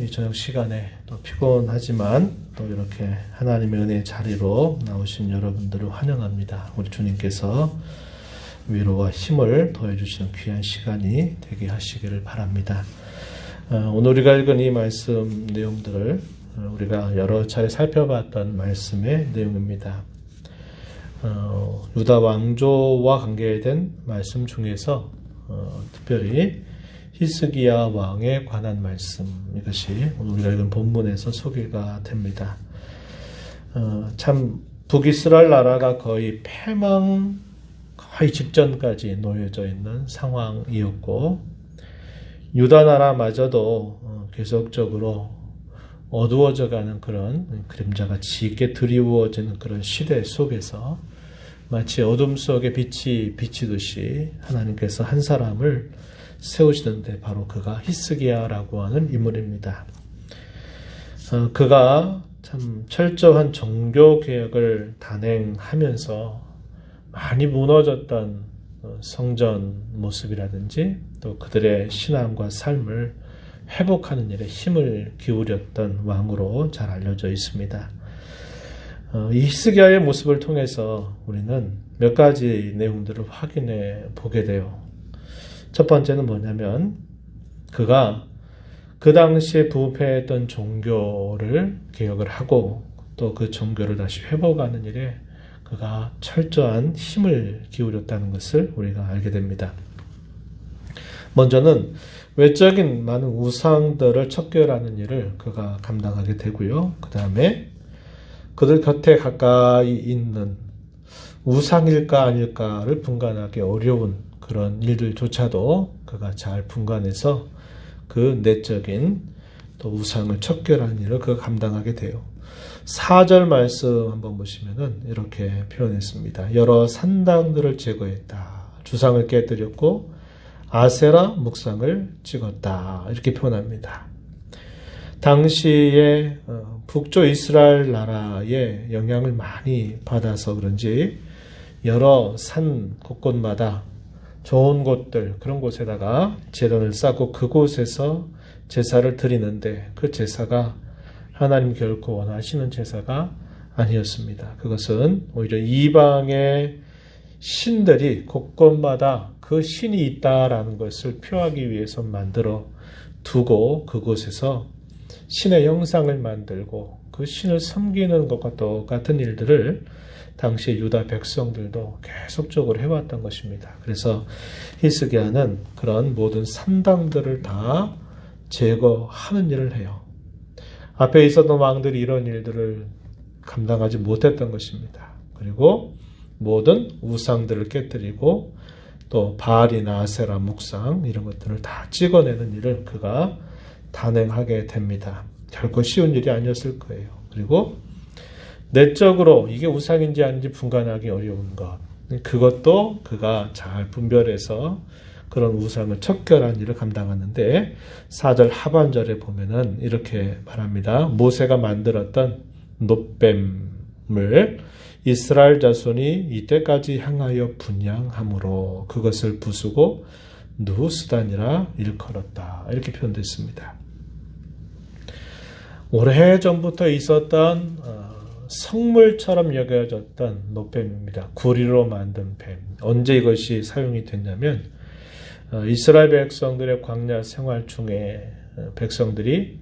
이 저녁 시간에 또 피곤하지만 또 이렇게 하나님의 은혜의 자리로 나오신 여러분들을 환영합니다. 우리 주님께서 위로와 힘을 더해주시는 귀한 시간이 되게 하시기를 바랍니다. 오늘 우리가 읽은 이 말씀 내용들을 우리가 여러 차례 살펴봤던 말씀의 내용입니다. 유다 왕조와 관계된 말씀 중에서 특별히 히스기야 왕에 관한 말씀, 이것이 오늘 우리가 읽은 본문에서 소개가 됩니다. 참 북이스라엘 나라가 거의 패망 거의 직전까지 놓여져 있는 상황이었고, 유다 나라마저도 계속적으로 어두워져가는 그런 그림자가 짙게 드리워지는 그런 시대 속에서 마치 어둠 속에 빛이 비치듯이 하나님께서 한 사람을 세우시는데 바로 그가 히스기야라고 하는 인물입니다. 그가 참 철저한 종교개혁을 단행하면서 많이 무너졌던 성전 모습이라든지 또 그들의 신앙과 삶을 회복하는 일에 힘을 기울였던 왕으로 잘 알려져 있습니다. 이 히스기야의 모습을 통해서 우리는 몇 가지 내용들을 확인해 보게 돼요. 첫 번째는 뭐냐면 그가 그 당시에 부패했던 종교를 개혁을 하고 또 그 종교를 다시 회복하는 일에 그가 철저한 힘을 기울였다는 것을 우리가 알게 됩니다. 먼저는 외적인 많은 우상들을 척결하는 일을 그가 감당하게 되고요. 그 다음에 그들 곁에 가까이 있는 우상일까 아닐까를 분간하기 어려운 그런 일들조차도 그가 잘 분간해서 그 내적인 또 우상을 척결하는 일을 그가 감당하게 돼요. 4절 말씀 한번 보시면은 이렇게 표현했습니다. 여러 산당들을 제거했다. 주상을 깨뜨렸고 아세라 묵상을 찍었다. 이렇게 표현합니다. 당시에 북쪽 이스라엘 나라의 영향을 많이 받아서 그런지 여러 산 곳곳마다 좋은 곳들, 그런 곳에다가 제단을 쌓고 그곳에서 제사를 드리는데 그 제사가 하나님 결코 원하시는 제사가 아니었습니다. 그것은 오히려 이방의 신들이 곳곳마다 그 신이 있다라는 것을 표하기 위해서 만들어 두고 그곳에서 신의 형상을 만들고 그 신을 섬기는 것과 똑같은 일들을 당시 유다 백성들도 계속적으로 해왔던 것입니다. 그래서 히스기야는 그런 모든 산당들을 다 제거하는 일을 해요. 앞에 있었던 왕들이 이런 일들을 감당하지 못했던 것입니다. 그리고 모든 우상들을 깨뜨리고 또 바알이나 아세라 묵상 이런 것들을 다 찍어내는 일을 그가 단행하게 됩니다. 결코 쉬운 일이 아니었을 거예요. 그리고 내적으로 이게 우상인지 아닌지 분간하기 어려운 것, 그것도 그가 잘 분별해서 그런 우상을 척결한 일을 감당하는데 4절 하반절에 보면은 이렇게 말합니다. 모세가 만들었던 놋뱀을 이스라엘 자손이 이때까지 향하여 분향함으로 그것을 부수고 누후스단이라 일컬었다. 이렇게 표현됐습니다. 오래전부터 있었던 성물처럼 여겨졌던 놋뱀입니다. 구리로 만든 뱀. 언제 이것이 사용이 됐냐면 이스라엘 백성들의 광야 생활 중에 백성들이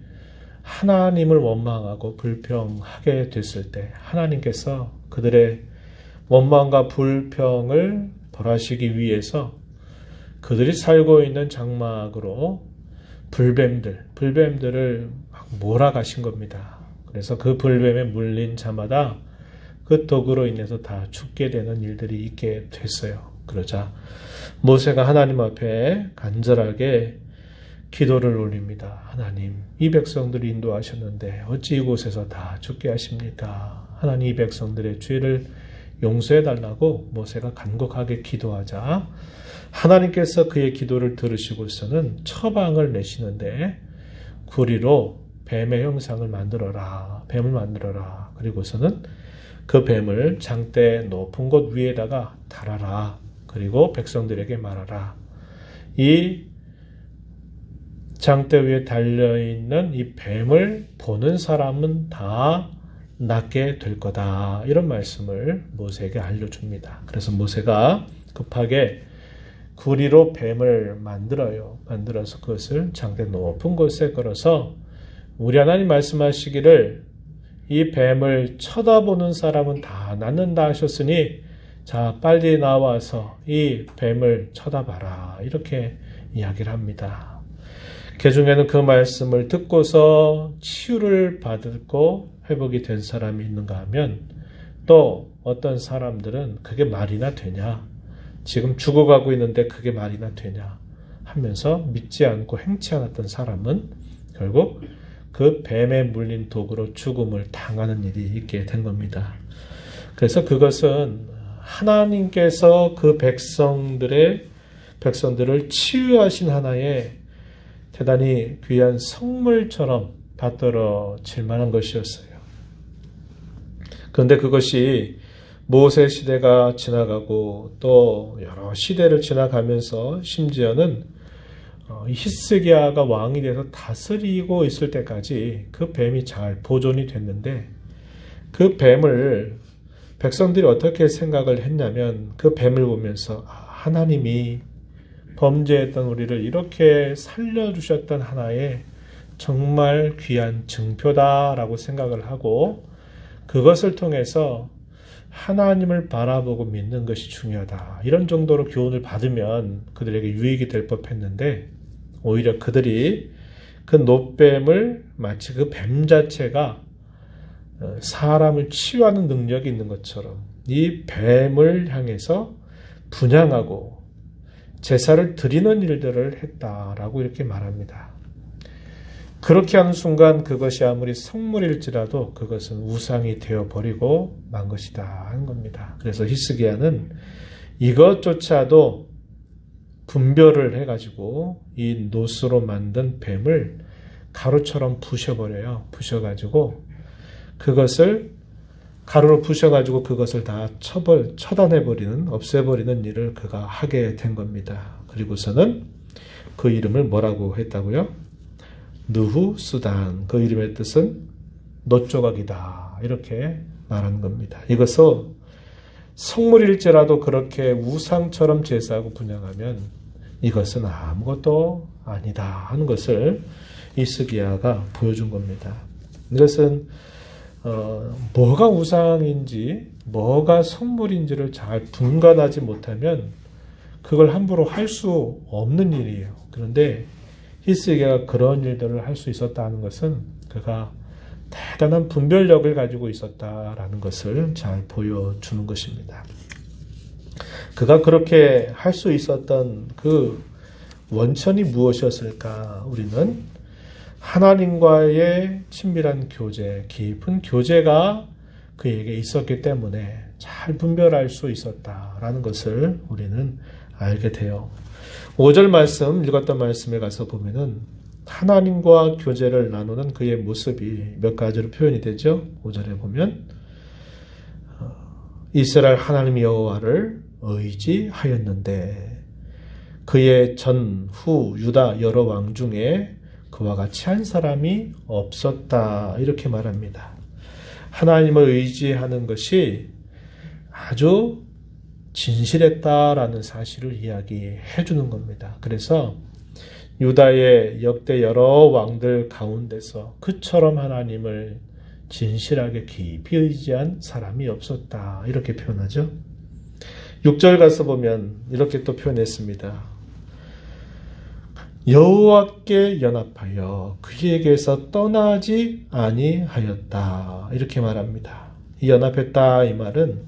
하나님을 원망하고 불평하게 됐을 때 하나님께서 그들의 원망과 불평을 벌하시기 위해서 그들이 살고 있는 장막으로 불뱀들을 막 몰아가신 겁니다. 그래서 그 불뱀에 물린 자마다 그 독으로 인해서 다 죽게 되는 일들이 있게 됐어요. 그러자 모세가 하나님 앞에 간절하게 기도를 올립니다. 하나님, 이 백성들을 인도하셨는데 어찌 이곳에서 다 죽게 하십니까? 하나님, 이 백성들의 죄를 용서해달라고 모세가 간곡하게 기도하자 하나님께서 그의 기도를 들으시고서는 처방을 내시는데 구리로 뱀의 형상을 만들어라. 뱀을 만들어라. 그리고서는 그 뱀을 장대 높은 곳 위에다가 달아라. 그리고 백성들에게 말하라. 이 장대 위에 달려있는 이 뱀을 보는 사람은 다 낫게 될 거다. 이런 말씀을 모세에게 알려줍니다. 그래서 모세가 급하게 구리로 뱀을 만들어요. 만들어서 그것을 장대 높은 곳에 걸어서 우리 하나님 말씀하시기를 이 뱀을 쳐다보는 사람은 다 낫는다 하셨으니 자 빨리 나와서 이 뱀을 쳐다봐라. 이렇게 이야기를 합니다. 그중에는 그 말씀을 듣고서 치유를 받고 회복이 된 사람이 있는가 하면 또 어떤 사람들은 그게 말이나 되냐, 지금 죽어가고 있는데 그게 말이나 되냐 하면서 믿지 않고 행치 않았던 사람은 결국 그 뱀에 물린 독으로 죽음을 당하는 일이 있게 된 겁니다. 그래서 그것은 하나님께서 그 백성들을 치유하신 하나의 대단히 귀한 선물처럼 받들어질 만한 것이었어요. 그런데 그것이 모세 시대가 지나가고 또 여러 시대를 지나가면서 심지어는 히스기야가 왕이 돼서 다스리고 있을 때까지 그 뱀이 잘 보존이 됐는데 그 뱀을 백성들이 어떻게 생각을 했냐면 그 뱀을 보면서 하나님이 범죄했던 우리를 이렇게 살려주셨던 하나의 정말 귀한 증표다라고 생각을 하고 그것을 통해서 하나님을 바라보고 믿는 것이 중요하다. 이런 정도로 교훈을 받으면 그들에게 유익이 될 법했는데 오히려 그들이 그 놋뱀을 마치 그 뱀 자체가 사람을 치유하는 능력이 있는 것처럼 이 뱀을 향해서 분향하고 제사를 드리는 일들을 했다라고 이렇게 말합니다. 그렇게 하는 순간 그것이 아무리 성물일지라도 그것은 우상이 되어버리고 만 것이다 하는 겁니다. 그래서 히스기야는 이것조차도 분별을 해가지고 이 놋으로 만든 뱀을 가루처럼 부셔버려요. 부셔가지고 그것을 가루로 부셔가지고 그것을 다 처단해버리는, 없애버리는 일을 그가 하게 된 겁니다. 그리고서는 그 이름을 뭐라고 했다고요? 느후수단, 그 이름의 뜻은 놋조각이다 이렇게 말하는 겁니다. 이것은 성물일지라도 그렇게 우상처럼 제사하고 분향하면 이것은 아무것도 아니다 하는 것을 히스기야가 보여준 겁니다. 이것은 뭐가 우상인지 뭐가 성물인지를 잘 분간하지 못하면 그걸 함부로 할 수 없는 일이에요. 그런데 히스기야가 그런 일들을 할 수 있었다는 것은 그가 대단한 분별력을 가지고 있었다라는 것을 잘 보여주는 것입니다. 그가 그렇게 할 수 있었던 그 원천이 무엇이었을까? 우리는 하나님과의 친밀한 교제, 깊은 교제가 그에게 있었기 때문에 잘 분별할 수 있었다라는 것을 우리는 알게 돼요. 5절 말씀, 읽었던 말씀에 가서 보면은 하나님과 교제를 나누는 그의 모습이 몇 가지로 표현이 되죠. 5절에 보면 이스라엘 하나님 여호와를 의지하였는데 그의 전, 후, 유다 여러 왕 중에 그와 같이 한 사람이 없었다 이렇게 말합니다. 하나님을 의지하는 것이 아주 진실했다라는 사실을 이야기해 주는 겁니다. 그래서 유다의 역대 여러 왕들 가운데서 그처럼 하나님을 진실하게 깊이 의지한 사람이 없었다 이렇게 표현하죠. 6절 가서 보면 이렇게 또 표현했습니다. 여호와께 연합하여 그에게서 떠나지 아니하였다 이렇게 말합니다. 이 연합했다 이 말은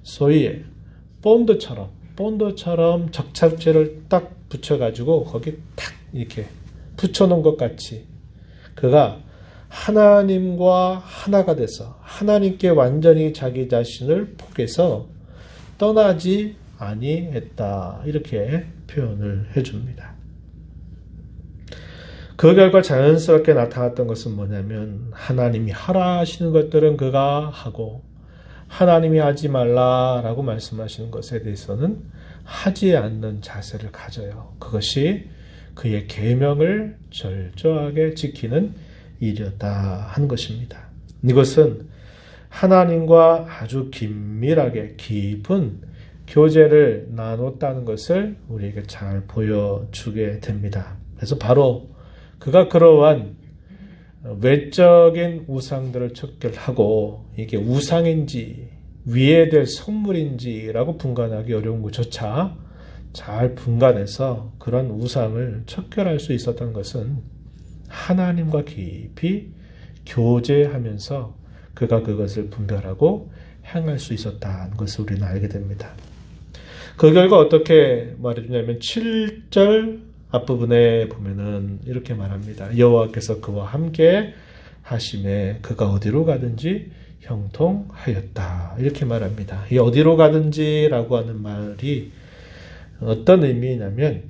소위 본드처럼 접착제를 딱 붙여가지고 거기 탁 이렇게 붙여놓은 것 같이 그가 하나님과 하나가 돼서 하나님께 완전히 자기 자신을 포기해서 떠나지 아니했다 이렇게 표현을 해줍니다. 그 결과 자연스럽게 나타났던 것은 뭐냐면 하나님이 하라 하시는 것들은 그가 하고 하나님이 하지 말라라고 말씀하시는 것에 대해서는 하지 않는 자세를 가져요. 그것이 그의 계명을 철저하게 지키는 일이었다 하는 것입니다. 이것은 하나님과 아주 긴밀하게 깊은 교제를 나눴다는 것을 우리에게 잘 보여주게 됩니다. 그래서 바로 그가 그러한 외적인 우상들을 척결하고 이게 우상인지 위에 될 선물인지라고 분간하기 어려운 것조차 잘 분간해서 그런 우상을 척결할 수 있었던 것은 하나님과 깊이 교제하면서 그가 그것을 분별하고 행할 수 있었다는 것을 우리는 알게 됩니다. 그 결과 어떻게 말해주냐면 7절 앞부분에 보면은 이렇게 말합니다. 여호와께서 그와 함께 하심에 그가 어디로 가든지 형통하였다. 이렇게 말합니다. 이 어디로 가든지라고 하는 말이 어떤 의미냐면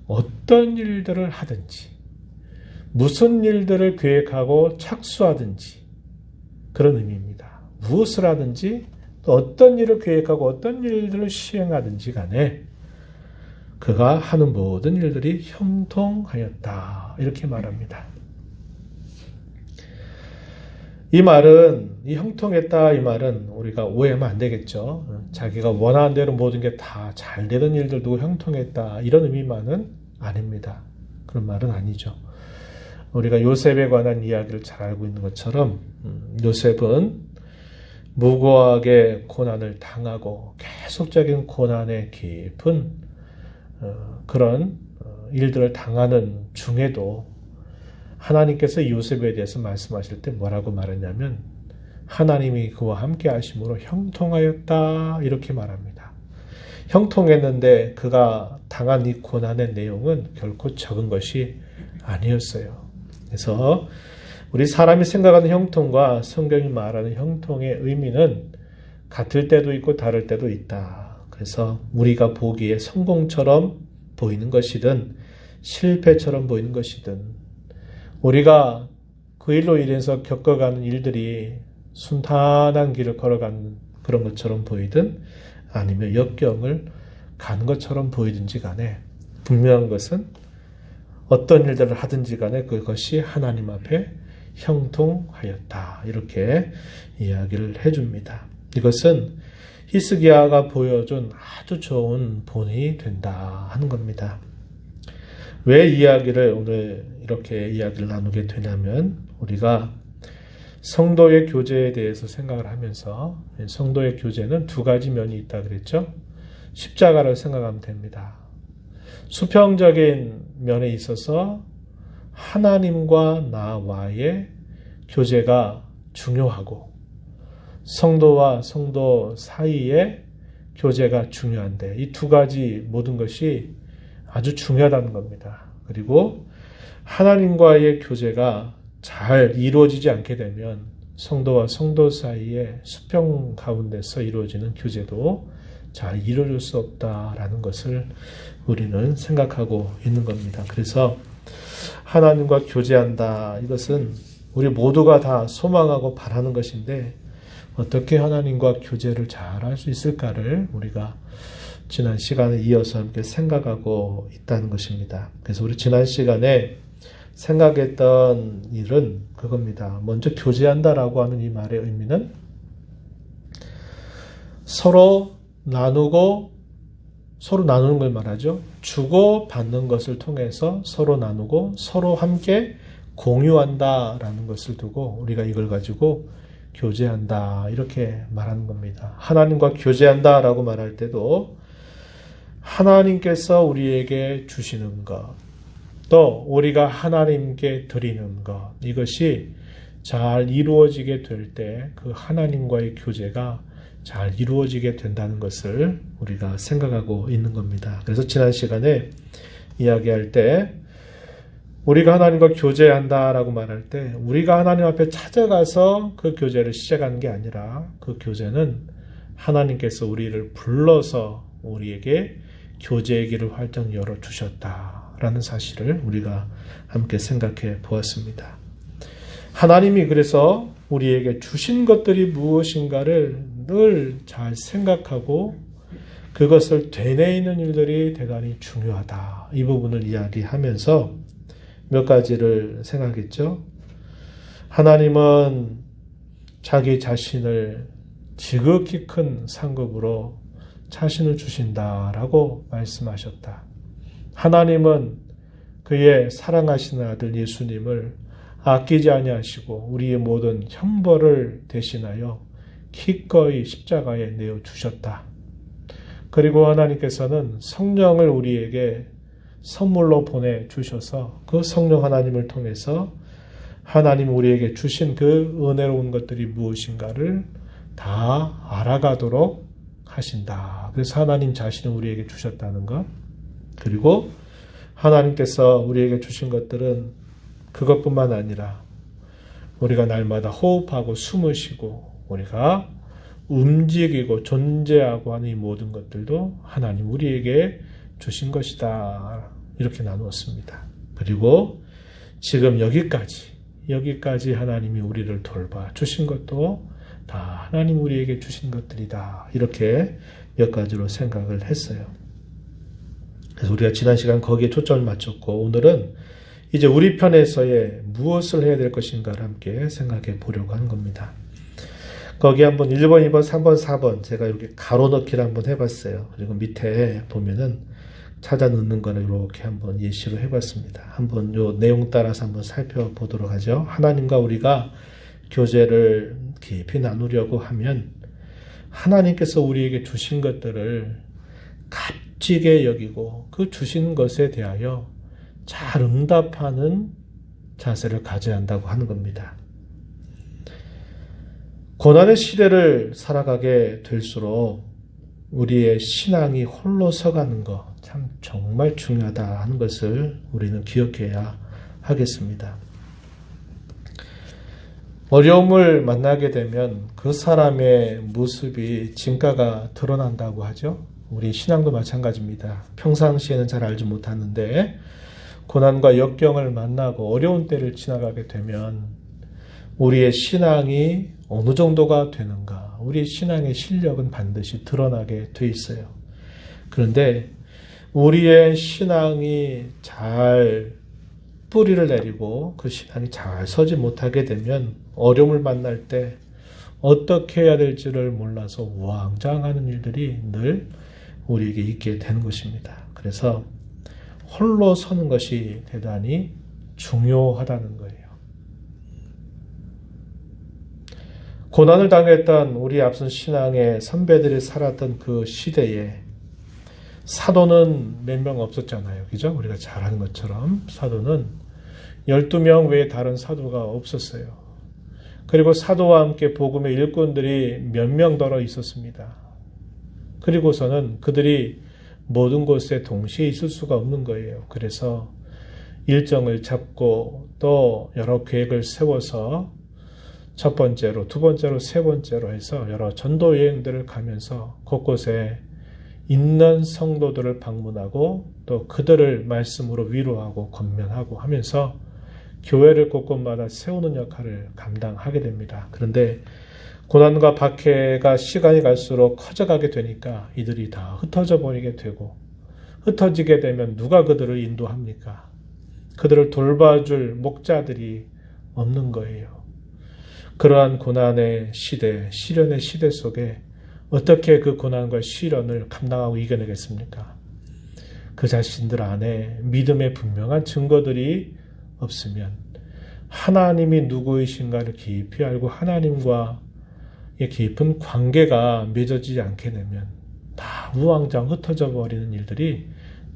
어떤 일들을 하든지 무슨 일들을 계획하고 착수하든지 그런 의미입니다. 무엇을 하든지 또 어떤 일을 계획하고 어떤 일들을 시행하든지 간에 그가 하는 모든 일들이 형통하였다. 이렇게 말합니다. 이 말은, 이 형통했다 이 말은 우리가 오해하면 안 되겠죠. 자기가 원하는 대로 모든 게 다 잘 되는 일들도 형통했다 이런 의미만은 아닙니다. 그런 말은 아니죠. 우리가 요셉에 관한 이야기를 잘 알고 있는 것처럼 요셉은 무고하게 고난을 당하고 계속적인 고난의 깊은 그런 일들을 당하는 중에도 하나님께서 요셉에 대해서 말씀하실 때 뭐라고 말했냐면 하나님이 그와 함께 하심으로 형통하였다 이렇게 말합니다. 형통했는데 그가 당한 이 고난의 내용은 결코 적은 것이 아니었어요. 그래서 우리 사람이 생각하는 형통과 성경이 말하는 형통의 의미는 같을 때도 있고 다를 때도 있다. 그래서 우리가 보기에 성공처럼 보이는 것이든 실패처럼 보이는 것이든 우리가 그 일로 인해서 겪어가는 일들이 순탄한 길을 걸어가는 그런 것처럼 보이든 아니면 역경을 가는 것처럼 보이든지 간에 분명한 것은 어떤 일들을 하든지 간에 그것이 하나님 앞에 형통하였다. 이렇게 이야기를 해줍니다. 이것은 히스기야가 보여준 아주 좋은 본이 된다 하는 겁니다. 왜 이야기를 오늘 이렇게 이야기를 나누게 되냐면 우리가 성도의 교제에 대해서 생각을 하면서 성도의 교제는 두 가지 면이 있다 그랬죠. 십자가를 생각하면 됩니다. 수평적인 면에 있어서 하나님과 나와의 교제가 중요하고 성도와 성도 사이의 교제가 중요한데 이 두 가지 모든 것이 아주 중요하다는 겁니다. 그리고 하나님과의 교제가 잘 이루어지지 않게 되면 성도와 성도 사이의 수평 가운데서 이루어지는 교제도 잘 이루어질 수 없다라는 것을 우리는 생각하고 있는 겁니다. 그래서 하나님과 교제한다. 이것은 우리 모두가 다 소망하고 바라는 것인데 어떻게 하나님과 교제를 잘 할 수 있을까를 우리가 지난 시간에 이어서 함께 생각하고 있다는 것입니다. 그래서 우리 지난 시간에 생각했던 일은 그겁니다. 먼저 교제한다라고 하는 이 말의 의미는 서로 나누는 걸 말하죠. 주고 받는 것을 통해서 서로 나누고 서로 함께 공유한다라는 것을 두고 우리가 이걸 가지고 교제한다 이렇게 말하는 겁니다. 하나님과 교제한다라고 말할 때도 하나님께서 우리에게 주시는 것, 또 우리가 하나님께 드리는 것, 이것이 잘 이루어지게 될 때 그 하나님과의 교제가 잘 이루어지게 된다는 것을 우리가 생각하고 있는 겁니다. 그래서 지난 시간에 이야기할 때 우리가 하나님과 교제한다라고 말할 때 우리가 하나님 앞에 찾아가서 그 교제를 시작하는 게 아니라 그 교제는 하나님께서 우리를 불러서 우리에게 교제의 길을 활짝 열어주셨다라는 사실을 우리가 함께 생각해 보았습니다. 하나님이 그래서 우리에게 주신 것들이 무엇인가를 늘 잘 생각하고 그것을 되뇌이는 일들이 대단히 중요하다. 이 부분을 이야기하면서 몇 가지를 생각했죠. 하나님은 자기 자신을 지극히 큰 상급으로 자신을 주신다라고 말씀하셨다. 하나님은 그의 사랑하시는 아들 예수님을 아끼지 아니하시고 우리의 모든 형벌을 대신하여 기꺼이 십자가에 내어 주셨다. 그리고 하나님께서는 성령을 우리에게 선물로 보내주셔서 그 성령 하나님을 통해서 하나님 우리에게 주신 그 은혜로운 것들이 무엇인가를 다 알아가도록 하신다. 그래서 하나님 자신을 우리에게 주셨다는 것. 그리고 하나님께서 우리에게 주신 것들은 그것뿐만 아니라 우리가 날마다 호흡하고 숨을 쉬고 우리가 움직이고 존재하고 하는 이 모든 것들도 하나님 우리에게 주신 것이다. 이렇게 나누었습니다. 그리고 지금 여기까지 하나님이 우리를 돌봐 주신 것도 다 하나님 우리에게 주신 것들이다. 이렇게 몇 가지로 생각을 했어요. 그래서 우리가 지난 시간 거기에 초점을 맞췄고 오늘은 이제 우리 편에서의 무엇을 해야 될 것인가를 함께 생각해 보려고 하는 겁니다. 거기 한번 1번, 2번, 3번, 4번 제가 이렇게 가로 넣기를 한번 해봤어요. 그리고 밑에 보면은 찾아 넣는 거를 이렇게 한번 예시로 해봤습니다. 한번 요 내용 따라서 한번 살펴보도록 하죠. 하나님과 우리가 교제를 깊이 나누려고 하면 하나님께서 우리에게 주신 것들을 값지게 여기고 그 주신 것에 대하여 잘 응답하는 자세를 가져야 한다고 하는 겁니다. 고난의 시대를 살아가게 될수록 우리의 신앙이 홀로 서가는 것 참 정말 중요하다 하는 것을 우리는 기억해야 하겠습니다. 어려움을 만나게 되면 그 사람의 모습이 진가가 드러난다고 하죠. 우리 신앙도 마찬가지입니다. 평상시에는 잘 알지 못하는데 고난과 역경을 만나고 어려운 때를 지나가게 되면 우리의 신앙이 어느 정도가 되는가, 우리의 신앙의 실력은 반드시 드러나게 돼 있어요. 그런데 우리의 신앙이 잘 뿌리를 내리고 그 신앙이 잘 서지 못하게 되면 어려움을 만날 때 어떻게 해야 될지를 몰라서 우왕좌왕하는 일들이 늘 우리에게 있게 되는 것입니다. 그래서 홀로 서는 것이 대단히 중요하다는 거예요. 고난을 당했던 우리 앞선 신앙의 선배들이 살았던 그 시대에 사도는 몇 명 없었잖아요. 그죠? 우리가 잘 아는 것처럼 사도는 12명 외에 다른 사도가 없었어요. 그리고 사도와 함께 복음의 일꾼들이 몇 명 더러 있었습니다. 그리고서는 그들이 모든 곳에 동시에 있을 수가 없는 거예요. 그래서 일정을 잡고 또 여러 계획을 세워서 첫 번째로, 두 번째로, 세 번째로 해서 여러 전도 여행들을 가면서 곳곳에 있는 성도들을 방문하고 또 그들을 말씀으로 위로하고 권면하고 하면서 교회를 곳곳마다 세우는 역할을 감당하게 됩니다. 그런데 고난과 박해가 시간이 갈수록 커져가게 되니까 이들이 다 흩어져 버리게 되고 흩어지게 되면 누가 그들을 인도합니까? 그들을 돌봐줄 목자들이 없는 거예요. 그러한 고난의 시대, 시련의 시대 속에 어떻게 그 고난과 시련을 감당하고 이겨내겠습니까? 그 자신들 안에 믿음의 분명한 증거들이 없으면 하나님이 누구이신가를 깊이 알고 하나님과 깊은 관계가 맺어지지 않게 되면 다 우왕좌왕 흩어져 버리는 일들이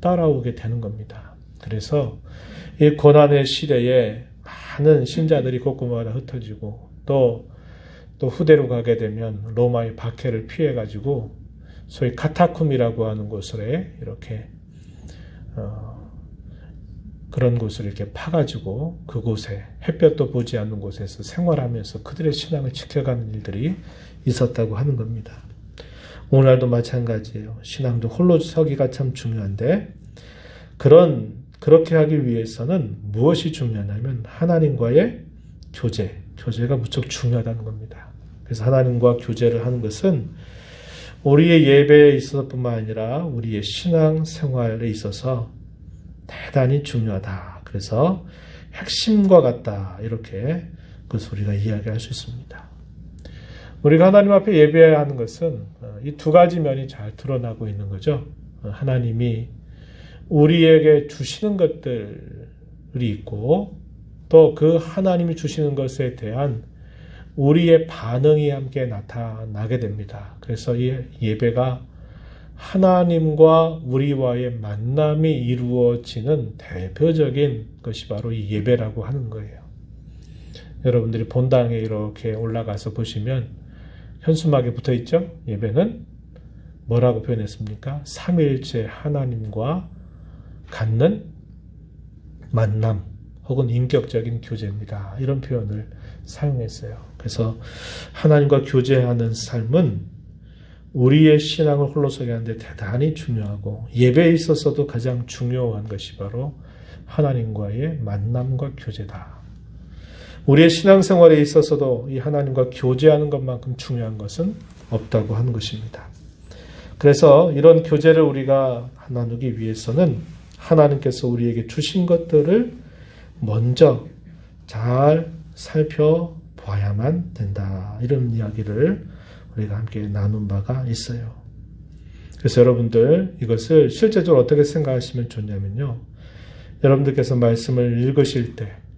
따라오게 되는 겁니다. 그래서 이 고난의 시대에 많은 신자들이 곳곳마다 흩어지고 또 후대로 가게 되면 로마의 박해를 피해가지고 소위 카타쿰이라고 하는 곳에 이렇게 그런 곳을 이렇게 파가지고 그곳에 햇볕도 보지 않는 곳에서 생활하면서 그들의 신앙을 지켜가는 일들이 있었다고 하는 겁니다. 오늘날도 마찬가지예요. 신앙도 홀로 서기가 참 중요한데 그렇게 하기 위해서는 무엇이 중요하냐면 하나님과의 교제가 무척 중요하다는 겁니다. 그래서 하나님과 교제를 하는 것은 우리의 예배에 있어서뿐만 아니라 우리의 신앙 생활에 있어서 대단히 중요하다. 그래서 핵심과 같다. 이렇게 그것을 우리가 이야기할 수 있습니다. 우리가 하나님 앞에 예배해야 하는 것은 이 두 가지 면이 잘 드러나고 있는 거죠. 하나님이 우리에게 주시는 것들이 있고 또 그 하나님이 주시는 것에 대한 우리의 반응이 함께 나타나게 됩니다. 그래서 이 예배가 하나님과 우리와의 만남이 이루어지는 대표적인 것이 바로 이 예배라고 하는 거예요. 여러분들이 본당에 이렇게 올라가서 보시면 현수막에 붙어 있죠? 예배는 뭐라고 표현했습니까? 삼위일체 하나님과 갖는 만남 혹은 인격적인 교제입니다. 이런 표현을 사용했어요. 그래서 하나님과 교제하는 삶은 우리의 신앙을 홀로서게 하는데 대단히 중요하고 예배에 있어서도 가장 중요한 것이 바로 하나님과의 만남과 교제다. 우리의 신앙생활에 있어서도 이 하나님과 교제하는 것만큼 중요한 것은 없다고 하는 것입니다. 그래서 이런 교제를 우리가 나누기 위해서는 하나님께서 우리에게 주신 것들을 먼저 잘 살펴봐야만 된다. 이런 이야기를 우리가 함께 나눈 바가 있어요. 그래서 여러분들 이것을 실제적으로 어떻게 생각하시면 좋냐면요. 여러분들께서 말씀을 읽으실 때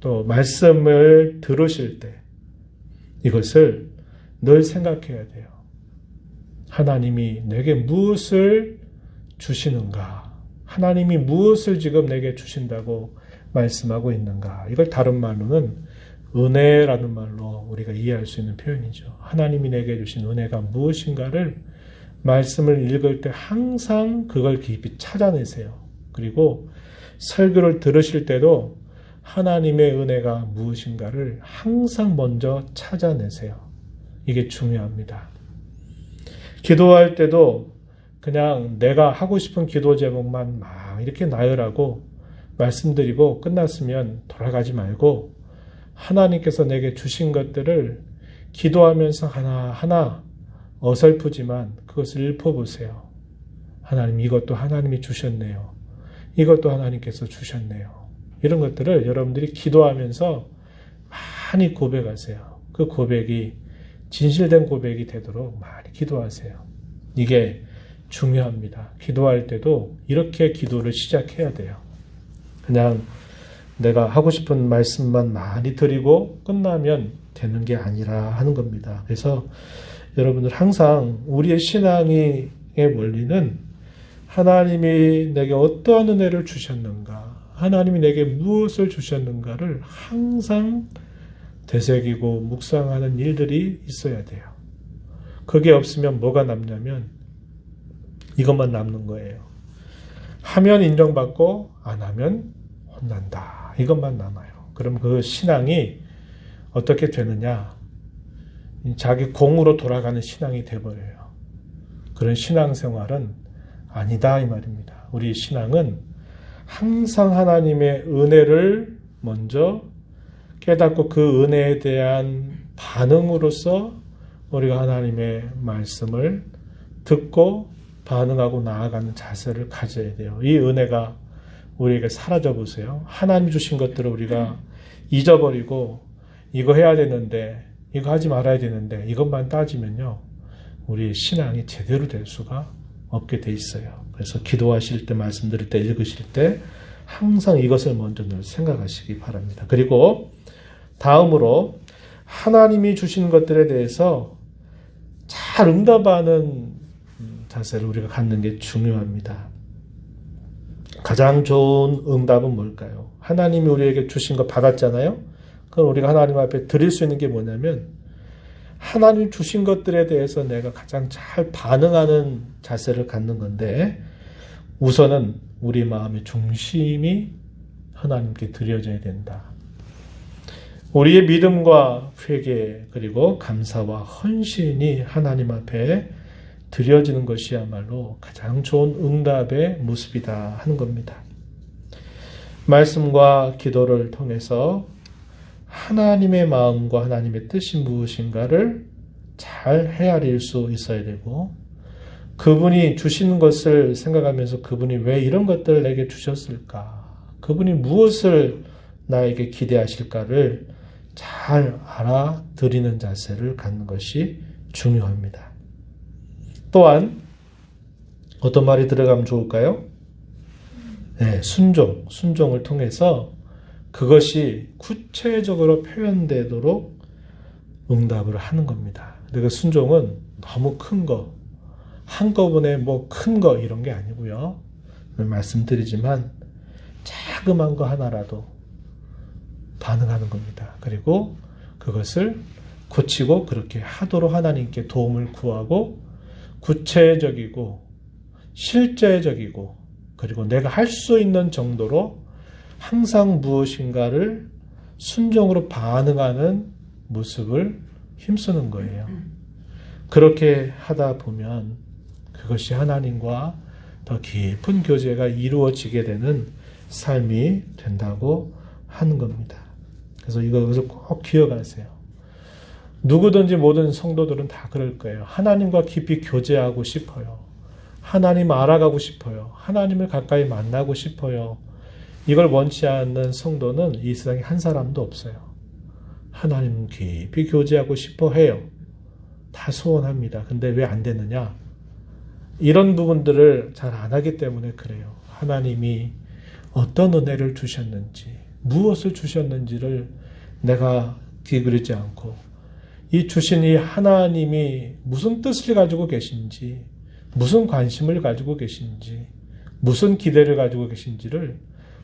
또 말씀을 들으실 때 이것을 늘 생각해야 돼요. 하나님이 내게 무엇을 주시는가? 하나님이 무엇을 지금 내게 주신다고 말씀하고 있는가? 이걸 다른 말로는 은혜라는 말로 우리가 이해할 수 있는 표현이죠. 하나님이 내게 주신 은혜가 무엇인가를 말씀을 읽을 때 항상 그걸 깊이 찾아내세요. 그리고 설교를 들으실 때도 하나님의 은혜가 무엇인가를 항상 먼저 찾아내세요. 이게 중요합니다. 기도할 때도 그냥 내가 하고 싶은 기도 제목만 막 이렇게 나열하고 말씀드리고 끝났으면 돌아가지 말고 하나님께서 내게 주신 것들을 기도하면서 하나하나 어설프지만 그것을 읊어보세요. 하나님 이것도 하나님이 주셨네요. 이것도 하나님께서 주셨네요. 이런 것들을 여러분들이 기도하면서 많이 고백하세요. 그 고백이 진실된 고백이 되도록 많이 기도하세요. 이게 중요합니다. 기도할 때도 이렇게 기도를 시작해야 돼요. 그냥 내가 하고 싶은 말씀만 많이 드리고 끝나면 되는 게 아니라 하는 겁니다. 그래서 여러분들 항상 우리의 신앙의 원리는 하나님이 내게 어떠한 은혜를 주셨는가, 하나님이 내게 무엇을 주셨는가를 항상 되새기고 묵상하는 일들이 있어야 돼요. 그게 없으면 뭐가 남냐면 이것만 남는 거예요. 하면 인정받고 안 하면 혼난다. 이것만 남아요. 그럼 그 신앙이 어떻게 되느냐? 자기 공으로 돌아가는 신앙이 돼버려요. 그런 신앙생활은 아니다 이 말입니다. 우리 신앙은 항상 하나님의 은혜를 먼저 깨닫고 그 은혜에 대한 반응으로서 우리가 하나님의 말씀을 듣고 반응하고 나아가는 자세를 가져야 돼요. 이 은혜가 우리에게 사라져 보세요. 하나님 주신 것들을 우리가 잊어버리고 이거 해야 되는데 이거 하지 말아야 되는데 이것만 따지면요. 우리의 신앙이 제대로 될 수가 없게 돼 있어요. 그래서 기도하실 때 말씀드릴 때 읽으실 때 항상 이것을 먼저 늘 생각하시기 바랍니다. 그리고 다음으로 하나님이 주신 것들에 대해서 잘 응답하는 자세를 우리가 갖는 게 중요합니다. 가장 좋은 응답은 뭘까요? 하나님이 우리에게 주신 거 받았잖아요. 그럼 우리가 하나님 앞에 드릴 수 있는 게 뭐냐면 하나님 주신 것들에 대해서 내가 가장 잘 반응하는 자세를 갖는 건데 우선은 우리 마음의 중심이 하나님께 드려져야 된다. 우리의 믿음과 회개 그리고 감사와 헌신이 하나님 앞에 드려지는 것이야말로 가장 좋은 응답의 모습이다 하는 겁니다. 말씀과 기도를 통해서 하나님의 마음과 하나님의 뜻이 무엇인가를 잘 헤아릴 수 있어야 되고 그분이 주시는 것을 생각하면서 그분이 왜 이런 것들을 내게 주셨을까? 그분이 무엇을 나에게 기대하실까를 잘 알아들이는 자세를 갖는 것이 중요합니다. 또한 어떤 말이 들어가면 좋을까요? 네, 순종을 통해서 그것이 구체적으로 표현되도록 응답을 하는 겁니다. 근데 그 순종은 너무 큰 거, 한꺼번에 뭐 큰 거 이런 게 아니고요. 말씀드리지만 자그만 거 하나라도 반응하는 겁니다. 그리고 그것을 고치고 그렇게 하도록 하나님께 도움을 구하고 구체적이고 실제적이고 그리고 내가 할 수 있는 정도로 항상 무엇인가를 순종으로 반응하는 모습을 힘쓰는 거예요. 그렇게 하다 보면 그것이 하나님과 더 깊은 교제가 이루어지게 되는 삶이 된다고 하는 겁니다. 그래서 이것을 꼭 기억하세요. 누구든지 모든 성도들은 다 그럴 거예요. 하나님과 깊이 교제하고 싶어요. 하나님 알아가고 싶어요. 하나님을 가까이 만나고 싶어요. 이걸 원치 않는 성도는 이 세상에 한 사람도 없어요. 하나님 깊이 교제하고 싶어 해요. 다 소원합니다. 근데 왜 안 되느냐? 이런 부분들을 잘 안 하기 때문에 그래요. 하나님이 어떤 은혜를 주셨는지, 무엇을 주셨는지를 내가 기울이지 않고 이 주신 이 하나님이 무슨 뜻을 가지고 계신지, 무슨 관심을 가지고 계신지, 무슨 기대를 가지고 계신지를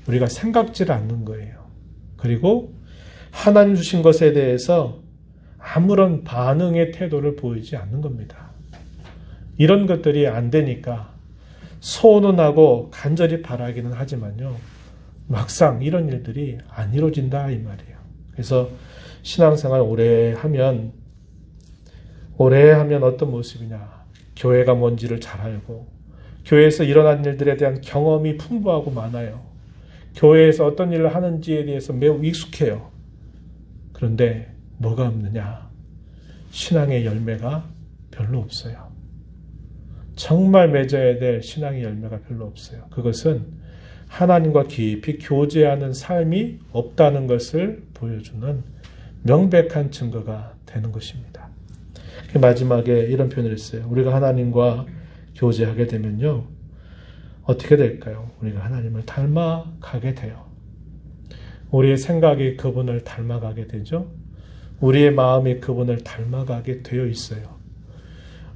우리가 생각지를 않는 거예요. 그리고 하나님 주신 것에 대해서 아무런 반응의 태도를 보이지 않는 겁니다. 이런 것들이 안 되니까 소원은 하고 간절히 바라기는 하지만요. 막상 이런 일들이 안 이루어진다 이 말이에요. 그래서 신앙생활 오래 하면 어떤 모습이냐. 교회가 뭔지를 잘 알고 교회에서 일어난 일들에 대한 경험이 풍부하고 많아요. 교회에서 어떤 일을 하는지에 대해서 매우 익숙해요. 그런데 뭐가 없느냐? 신앙의 열매가 별로 없어요. 정말 맺어야 될 신앙의 열매가 별로 없어요. 그것은 하나님과 깊이 교제하는 삶이 없다는 것을 보여주는 명백한 증거가 되는 것입니다. 마지막에 이런 표현을 했어요. 우리가 하나님과 교제하게 되면요. 어떻게 될까요? 우리가 하나님을 닮아가게 돼요. 우리의 생각이 그분을 닮아가게 되죠. 우리의 마음이 그분을 닮아가게 되어 있어요.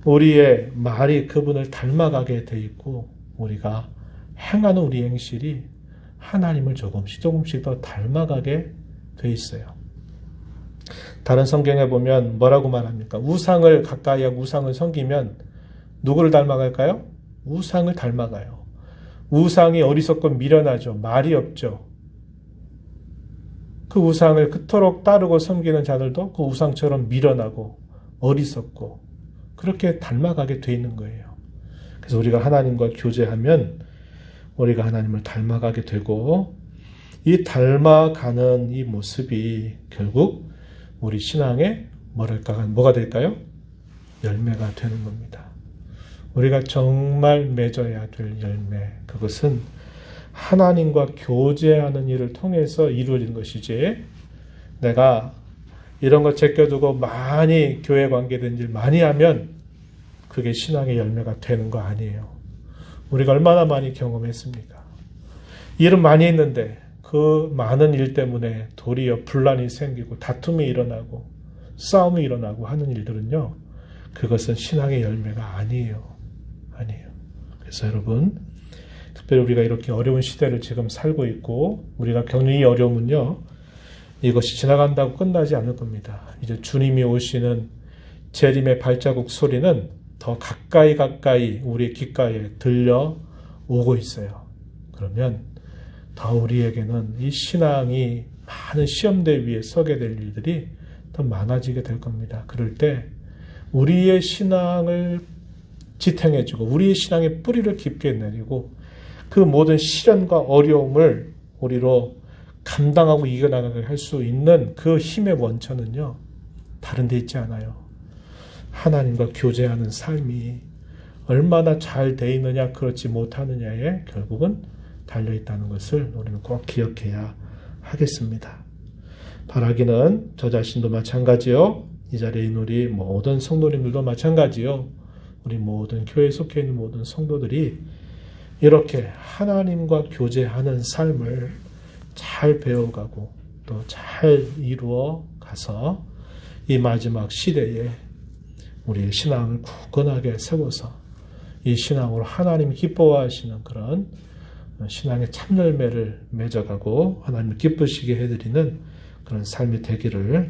우리의 말이 그분을 닮아가게 되어 있고 우리가 행하는 우리 행실이 하나님을 조금씩 더 닮아가게 되어 있어요. 다른 성경에 보면 뭐라고 말합니까? 우상을 가까이 하고 우상을 섬기면 누구를 닮아갈까요? 우상을 닮아가요. 우상이 어리석고 미련하죠. 말이 없죠. 그 우상을 그토록 따르고 섬기는 자들도 그 우상처럼 미련하고 어리석고 그렇게 닮아가게 돼 있는 거예요. 그래서 우리가 하나님과 교제하면 우리가 하나님을 닮아가게 되고 이 닮아가는 이 모습이 결국 우리 신앙의 뭐가 될까요? 열매가 되는 겁니다. 우리가 정말 맺어야 될 열매, 그것은 하나님과 교제하는 일을 통해서 이루어진 것이지 내가 이런 거 제껴두고 많이 교회 관계된 일 많이 하면 그게 신앙의 열매가 되는 거 아니에요. 우리가 얼마나 많이 경험했습니까? 일은 많이 했는데 그 많은 일 때문에 도리어 분란이 생기고 다툼이 일어나고 싸움이 일어나고 하는 일들은요. 그것은 신앙의 열매가 아니에요. 그래서 여러분 특별히 우리가 이렇게 어려운 시대를 지금 살고 있고 우리가 겪는 이 어려움은요. 이것이 지나간다고 끝나지 않을 겁니다. 이제 주님이 오시는 재림의 발자국 소리는 더 가까이 우리 귓가에 들려오고 있어요. 그러면 더 우리에게는 이 신앙이 많은 시험대 위에 서게 될 일들이 더 많아지게 될 겁니다. 그럴 때 우리의 신앙을 지탱해주고 우리의 신앙의 뿌리를 깊게 내리고 그 모든 시련과 어려움을 우리로 감당하고 이겨나가게 할 수 있는 그 힘의 원천은요. 다른 데 있지 않아요. 하나님과 교제하는 삶이 얼마나 잘 돼 있느냐 그렇지 못하느냐에 결국은 달려있다는 것을 우리는 꼭 기억해야 하겠습니다. 바라기는 저 자신도 마찬가지요. 이 자리에 있는 우리 모든 성도님들도 마찬가지요. 우리 모든 교회에 속해 있는 모든 성도들이 이렇게 하나님과 교제하는 삶을 잘 배워가고 또 잘 이루어 가서 이 마지막 시대에 우리의 신앙을 굳건하게 세워서 이 신앙으로 하나님이 기뻐하시는 그런 신앙의 참열매를 맺어가고 하나님을 기쁘시게 해드리는 그런 삶이 되기를